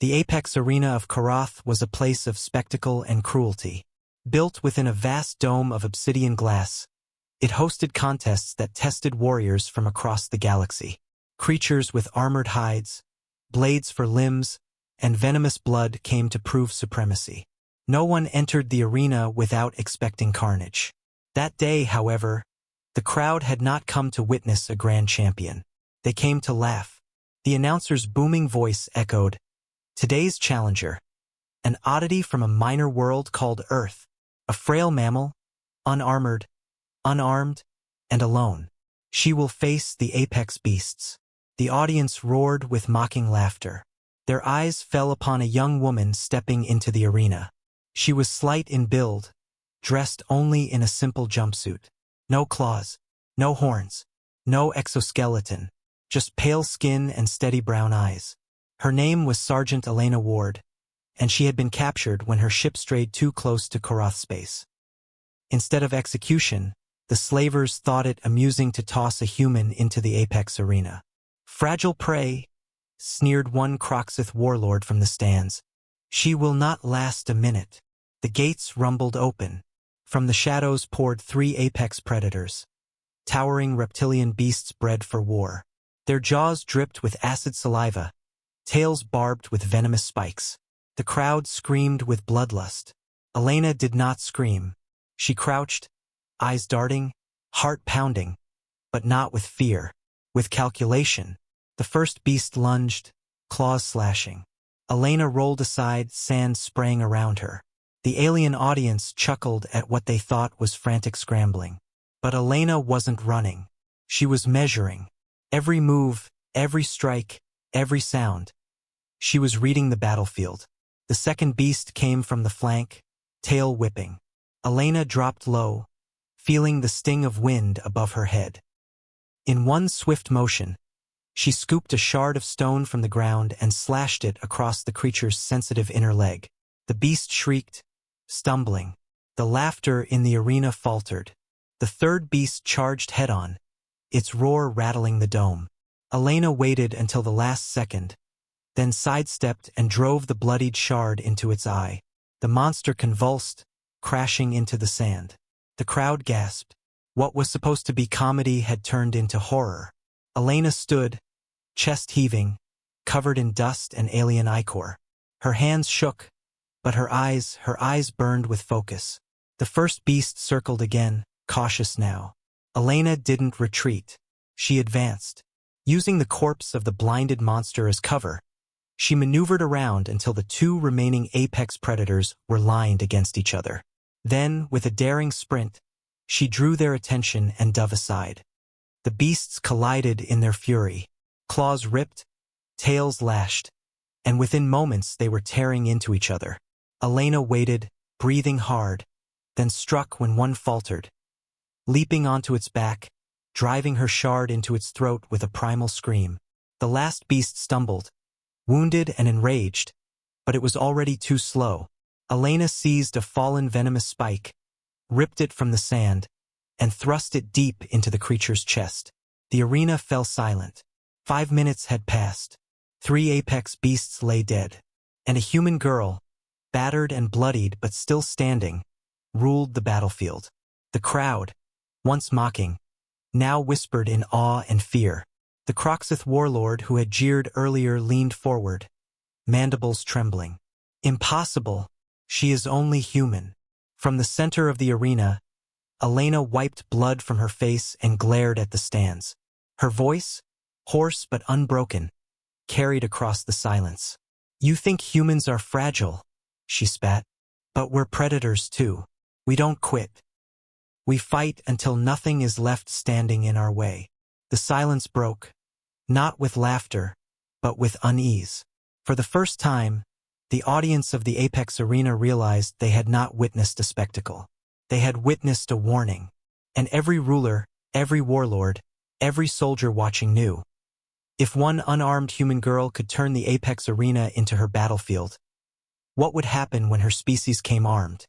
The apex arena of Karath was a place of spectacle and cruelty. Built within a vast dome of obsidian glass, it hosted contests that tested warriors from across the galaxy. Creatures with armored hides, blades for limbs, and venomous blood came to prove supremacy. No one entered the arena without expecting carnage. That day, however, the crowd had not come to witness a grand champion. They came to laugh. The announcer's booming voice echoed, "Today's challenger, an oddity from a minor world called Earth, a frail mammal, unarmored, unarmed, and alone. She will face the apex beasts." The audience roared with mocking laughter. Their eyes fell upon a young woman stepping into the arena. She was slight in build, dressed only in a simple jumpsuit. No claws, no horns, no exoskeleton, just pale skin and steady brown eyes. Her name was Sergeant Elena Ward, and she had been captured when her ship strayed too close to Karath space. Instead of execution, the slavers thought it amusing to toss a human into the apex arena. "Fragile prey," sneered one Kroxith warlord from the stands. "She will not last a minute." The gates rumbled open. From the shadows poured 3 apex predators, towering reptilian beasts bred for war. Their jaws dripped with acid saliva, tails barbed with venomous spikes. The crowd screamed with bloodlust. Elena did not scream. She crouched, eyes darting, heart pounding, but not with fear, with calculation. The first beast lunged, claws slashing. Elena rolled aside, sand spraying around her. The alien audience chuckled at what they thought was frantic scrambling. But Elena wasn't running. She was measuring. Every move, every strike, every sound. She was reading the battlefield. The second beast came from the flank, tail whipping. Elena dropped low, feeling the sting of wind above her head. In one swift motion, she scooped a shard of stone from the ground and slashed it across the creature's sensitive inner leg. The beast shrieked, stumbling. The laughter in the arena faltered. The third beast charged head-on, its roar rattling the dome. Elena waited until the last second, then sidestepped and drove the bloodied shard into its eye. The monster convulsed, crashing into the sand. The crowd gasped. What was supposed to be comedy had turned into horror. Elena stood, chest heaving, covered in dust and alien ichor. Her hands shook, but her eyes burned with focus. The first beast circled again, cautious now. Elena didn't retreat. She advanced. Using the corpse of the blinded monster as cover, she maneuvered around until the 2 remaining apex predators were lined against each other. Then, with a daring sprint, she drew their attention and dove aside. The beasts collided in their fury. Claws ripped, tails lashed, and within moments they were tearing into each other. Elena waited, breathing hard, then struck when one faltered, leaping onto its back, driving her shard into its throat with a primal scream. The last beast stumbled, wounded and enraged, but it was already too slow. Elena seized a fallen venomous spike, ripped it from the sand, and thrust it deep into the creature's chest. The arena fell silent. 5 minutes had passed. 3 apex beasts lay dead, and a human girl, battered and bloodied but still standing, ruled the battlefield. The crowd, once mocking, now whispered in awe and fear. The Kroxith warlord who had jeered earlier leaned forward, mandibles trembling. "Impossible. She is only human." From the center of the arena, Elena wiped blood from her face and glared at the stands. Her voice, hoarse but unbroken, carried across the silence. "You think humans are fragile," she spat. "But we're predators too. We don't quit. We fight until nothing is left standing in our way." The silence broke, not with laughter, but with unease. For the first time, the audience of the Apex Arena realized they had not witnessed a spectacle. They had witnessed a warning. And every ruler, every warlord, every soldier watching knew. If one unarmed human girl could turn the Apex Arena into her battlefield, what would happen when her species came armed?